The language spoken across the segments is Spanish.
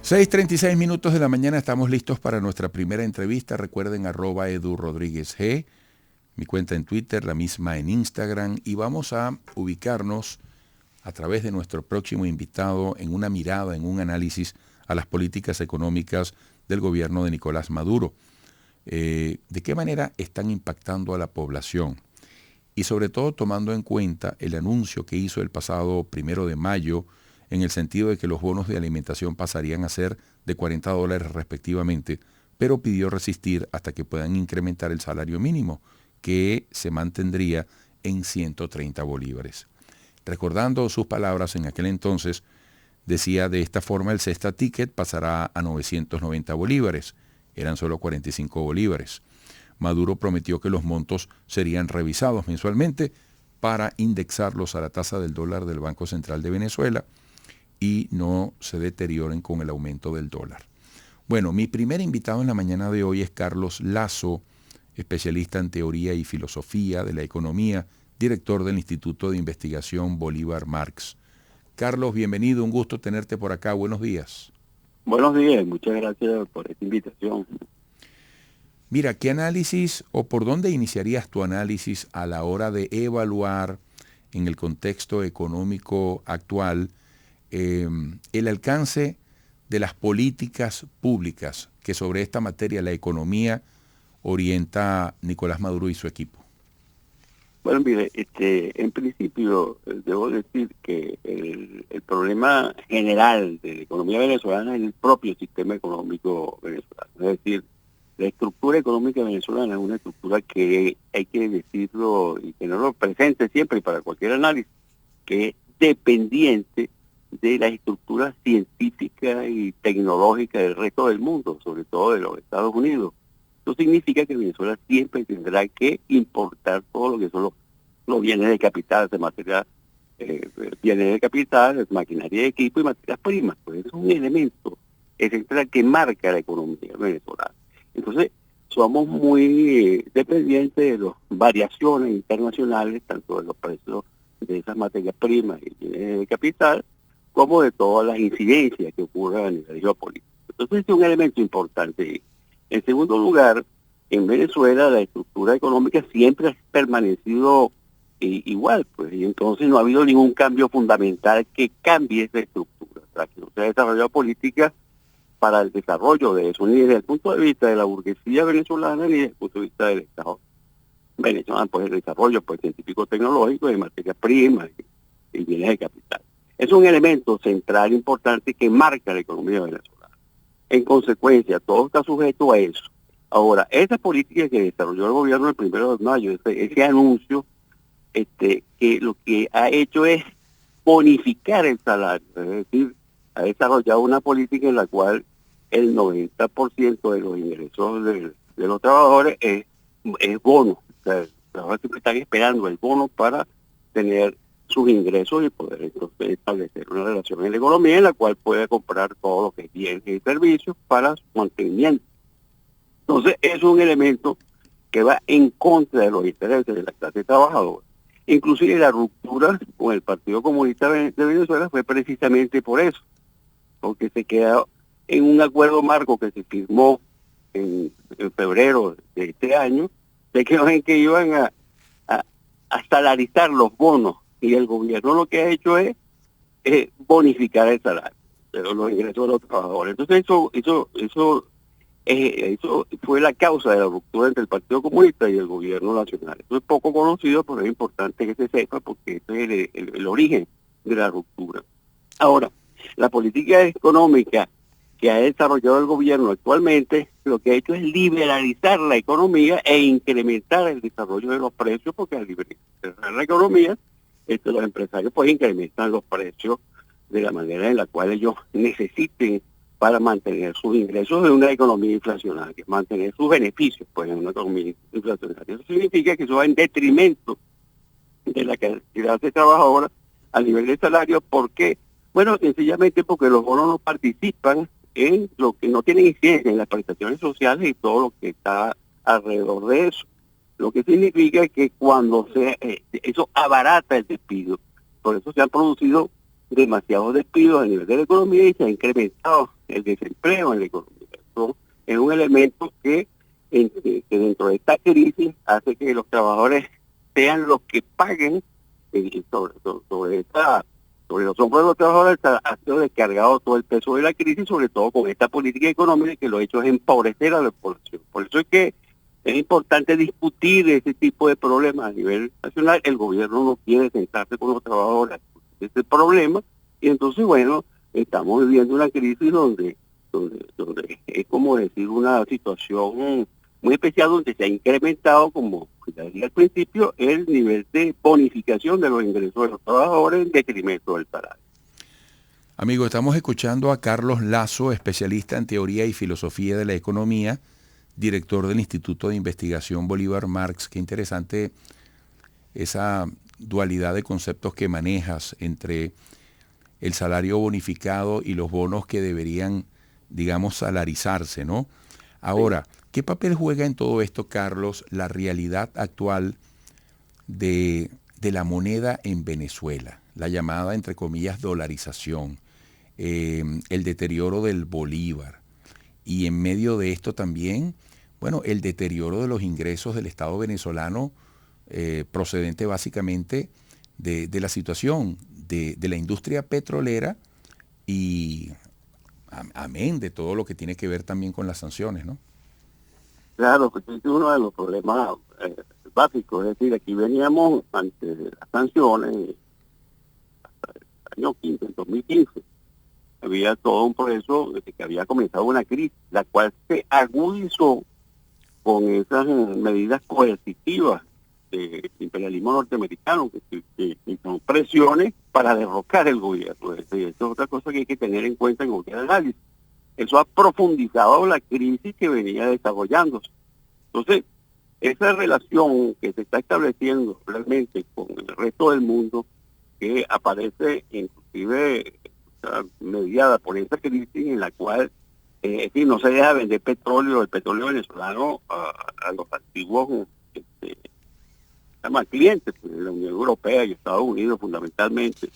6:36 de la mañana, estamos listos para nuestra primera entrevista. Recuerden @EduRodríguezG, mi cuenta en Twitter, la misma en Instagram, y vamos a ubicarnos a través de nuestro próximo invitado en una mirada, en un análisis a las políticas económicas del gobierno de Nicolás Maduro. ¿De qué manera están impactando a la población? Y sobre todo tomando en cuenta el anuncio que hizo el pasado 1 de mayo en el sentido de que los bonos de alimentación pasarían a ser de $40 respectivamente, pero pidió resistir hasta que puedan incrementar el salario mínimo, que se mantendría en 130 bolívares. Recordando sus palabras en aquel entonces, decía: de esta forma el Cesta Ticket pasará a 990 bolívares, eran solo 45 bolívares. Maduro prometió que los montos serían revisados mensualmente para indexarlos a la tasa del dólar del Banco Central de Venezuela y no se deterioren con el aumento del dólar. Bueno, mi primer invitado en la mañana de hoy es Carlos Lazo, especialista en teoría y filosofía de la economía, director del Instituto de Investigación Bolívar Marx. Carlos, bienvenido, un gusto tenerte por acá, buenos días. Buenos días, muchas gracias por esta invitación. Mira, ¿qué análisis o por dónde iniciarías tu análisis a la hora de evaluar en el contexto económico actual el alcance de las políticas públicas que sobre esta materia, la economía, orienta Nicolás Maduro y su equipo? Bueno, mire, en principio debo decir que el problema general de la economía venezolana es el propio sistema económico venezolano. Es decir, la estructura económica venezolana es una estructura que hay que decirlo y tenerlo presente siempre y para cualquier análisis, que es dependiente de la estructura científica y tecnológica del resto del mundo, sobre todo de los Estados Unidos. Eso significa que Venezuela siempre tendrá que importar todo lo que son los bienes de capital, de material, bienes de capital, maquinaria de equipo y materias primas. Pues es un elemento esencial que marca la economía venezolana. Entonces, somos muy dependientes de las variaciones internacionales, tanto de los precios de esas materias primas y bienes de capital, como de todas las incidencias que ocurran a nivel geopolítico. Entonces, es un elemento importante. En segundo lugar, en Venezuela la estructura económica siempre ha permanecido igual, pues, y entonces no ha habido ningún cambio fundamental que cambie esa estructura. O sea, que no se ha desarrollado política para el desarrollo de eso, ni desde el punto de vista de la burguesía venezolana, ni desde el punto de vista del Estado venezolano, pues el desarrollo pues científico-tecnológico de materias primas y bienes de capital. Es un elemento central importante que marca la economía venezolana. En consecuencia, todo está sujeto a eso. Ahora, esa política que desarrolló el gobierno el 1 de mayo, ese anuncio, que lo que ha hecho es bonificar el salario, es decir, ha desarrollado una política en la cual el 90% de los ingresos de los trabajadores es bono. O sea, los trabajadores siempre están esperando el bono para tener sus ingresos y poder entonces establecer una relación en la economía en la cual puede comprar todo lo que es bienes y servicios para su mantenimiento. Entonces, es un elemento que va en contra de los intereses de la clase trabajadora. Inclusive la ruptura con el Partido Comunista de Venezuela fue precisamente por eso, porque se quedó en un acuerdo marco que se firmó en febrero de este año, se quedó en que iban a salarizar los bonos, y el gobierno lo que ha hecho es bonificar el salario, pero los ingresos de los trabajadores. Entonces eso fue la causa de la ruptura entre el Partido Comunista y el gobierno nacional. Eso es poco conocido, pero es importante que se sepa porque este es el origen de la ruptura. Ahora, la política económica que ha desarrollado el gobierno actualmente, lo que ha hecho es liberalizar la economía e incrementar el desarrollo de los precios, porque al liberalizar la economía, los empresarios pues incrementan los precios de la manera en la cual ellos necesiten para mantener sus ingresos en una economía inflacionaria, mantener sus beneficios pues en una economía inflacionaria. Eso significa que eso va en detrimento de la cantidad de trabajadores a nivel de salario. ¿Por qué? Bueno, sencillamente porque los bonos no participan en lo que no tienen incidencia en las prestaciones sociales y todo lo que está alrededor de eso. Lo que significa que cuando eso abarata el despido. Por eso se han producido demasiados despidos a nivel de la economía y se ha incrementado el desempleo en la economía. Eso es un elemento que dentro de esta crisis hace que los trabajadores sean los que paguen sobre los hombros de los trabajadores. Ha sido descargado todo el peso de la crisis, sobre todo con esta política económica, que lo ha hecho es empobrecer a la población. Por eso es que es importante discutir ese tipo de problemas a nivel nacional. El gobierno no quiere sentarse con los trabajadores, ese problema, y entonces, bueno, estamos viviendo una crisis donde es como decir una situación muy especial, donde se ha incrementado, como ya dije al principio, el nivel de bonificación de los ingresos de los trabajadores en detrimento del salario. Amigo, estamos escuchando a Carlos Lazo, especialista en teoría y filosofía de la economía, director del Instituto de Investigación Bolívar Marx. Qué interesante esa dualidad de conceptos que manejas entre el salario bonificado y los bonos que deberían, digamos, salarizarse, ¿no? Ahora, ¿qué papel juega en todo esto, Carlos, la realidad actual de la moneda en Venezuela? La llamada, entre comillas, dolarización, el deterioro del bolívar. Y en medio de esto también, bueno, el deterioro de los ingresos del Estado venezolano, procedente básicamente de la situación de la industria petrolera y amén de todo lo que tiene que ver también con las sanciones, ¿no? Claro, pues es uno de los problemas básicos. Es decir, aquí veníamos ante las sanciones hasta el año 15, en 2015. Había todo un proceso desde que había comenzado una crisis, la cual se agudizó con esas medidas coercitivas del imperialismo norteamericano, que son presiones para derrocar el gobierno. Esto es otra cosa que hay que tener en cuenta en cualquier análisis. Eso ha profundizado la crisis que venía desarrollándose. Entonces, esa relación que se está estableciendo realmente con el resto del mundo, que aparece inclusive mediada por esa crisis en la cual es decir, no se deja vender petróleo, el petróleo venezolano a los antiguos clientes de la Unión Europea y Estados Unidos fundamentalmente.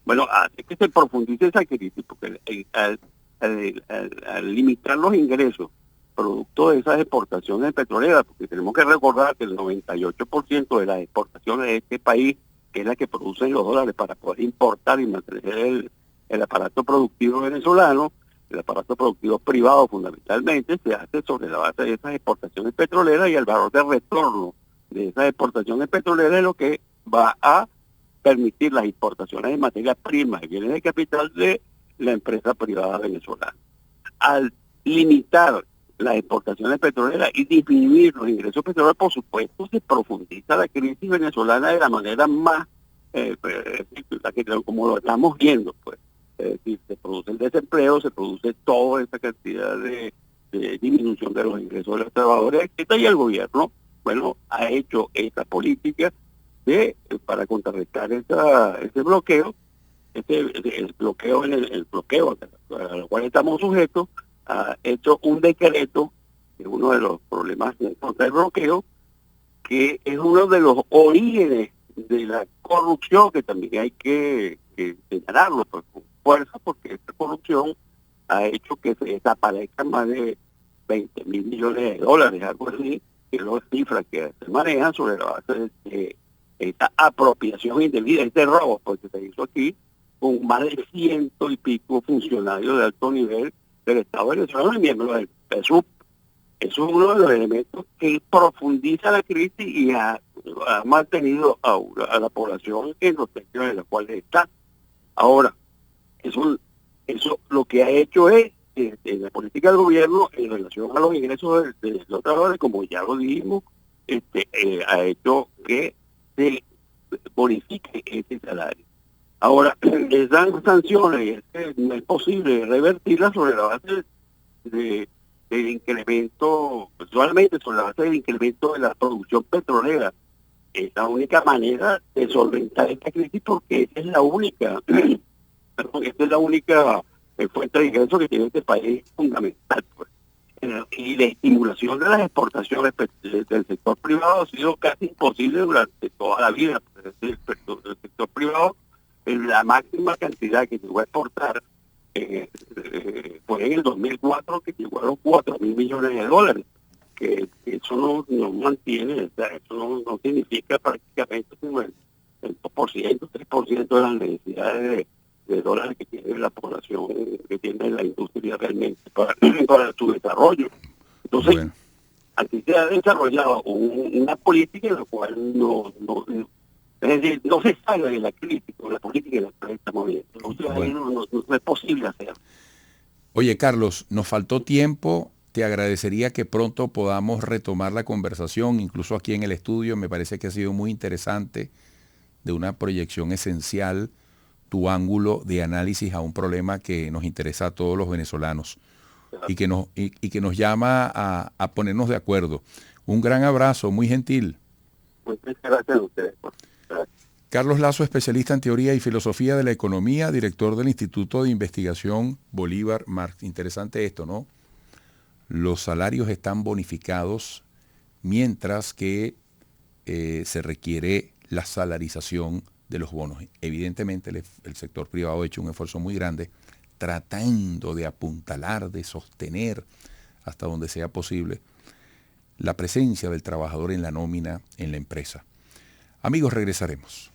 Bueno, hace que se profundice esa crisis, porque al limitar los ingresos producto de esas exportaciones petroleras, porque tenemos que recordar que el 98% de las exportaciones de este país es la que producen los dólares para poder importar y mantener el aparato productivo venezolano. El aparato productivo privado fundamentalmente se hace sobre la base de esas exportaciones petroleras, y el valor de retorno de esas exportaciones petroleras es lo que va a permitir las importaciones de materias primas y bienes de capital de la empresa privada venezolana. Al limitar las exportaciones petroleras y disminuir los ingresos petroleros, por supuesto, se profundiza la crisis venezolana de la manera más, como lo estamos viendo, pues. Es decir, se produce el desempleo, se produce toda esa cantidad de disminución de los ingresos de los trabajadores, etc. Y el gobierno, bueno, ha hecho esta política para contrarrestar ese bloqueo, el bloqueo el bloqueo al cual estamos sujetos. Ha hecho un decreto, que es uno de los problemas contra el bloqueo, que es uno de los orígenes de la corrupción, que también hay que señalarlo pues, con fuerza, porque esta corrupción ha hecho que se desaparezcan más de 20 mil millones de dólares, algo así, que son las cifras que se manejan sobre la base de esta apropiación indebida, este robo, porque se hizo aquí con más de 100 y pico funcionarios de alto nivel del Estado venezolano y miembros del PSUV. Eso es uno de los elementos que profundiza la crisis y ha mantenido a la población en los términos en los cuales está. Ahora, eso lo que ha hecho es, en la política del gobierno, en relación a los ingresos de los trabajadores, como ya lo dijimos, ha hecho que se bonifique ese salario. Ahora, les dan sanciones, no es posible revertirlas sobre la base del incremento, solamente sobre la base del incremento de la producción petrolera. Es la única manera de solventar esta crisis, porque esa es la única fuente de ingresos que tiene este país fundamental. Pues. Y la estimulación de las exportaciones del sector privado ha sido casi imposible durante toda la vida. Pues. El sector privado la máxima cantidad que llegó a exportar fue en el 2004, que llegó a los 4.000 millones de dólares. Que eso no mantiene, o sea, eso no significa prácticamente como el 2%, 3% de las necesidades de dólares que tiene la población, que tiene la industria realmente para su desarrollo. Entonces, Bueno, aquí se ha desarrollado una política en la cual es decir, no se sale de la crítica, la política en la que estamos viendo. Entonces, ahí bueno. no es posible hacerlo. Oye, Carlos, nos faltó tiempo. Te agradecería que pronto podamos retomar la conversación, incluso aquí en el estudio. Me parece que ha sido muy interesante, de una proyección esencial, tu ángulo de análisis a un problema que nos interesa a todos los venezolanos y que nos llama a ponernos de acuerdo. Un gran abrazo, muy gentil. Muchas gracias a ustedes. Gracias. Carlos Lazo, especialista en teoría y filosofía de la economía, director del Instituto de Investigación Bolívar Marx. Interesante esto, ¿no? Los salarios están bonificados mientras que se requiere la salarización de los bonos. Evidentemente el sector privado ha hecho un esfuerzo muy grande tratando de apuntalar, de sostener hasta donde sea posible la presencia del trabajador en la nómina en la empresa. Amigos, regresaremos.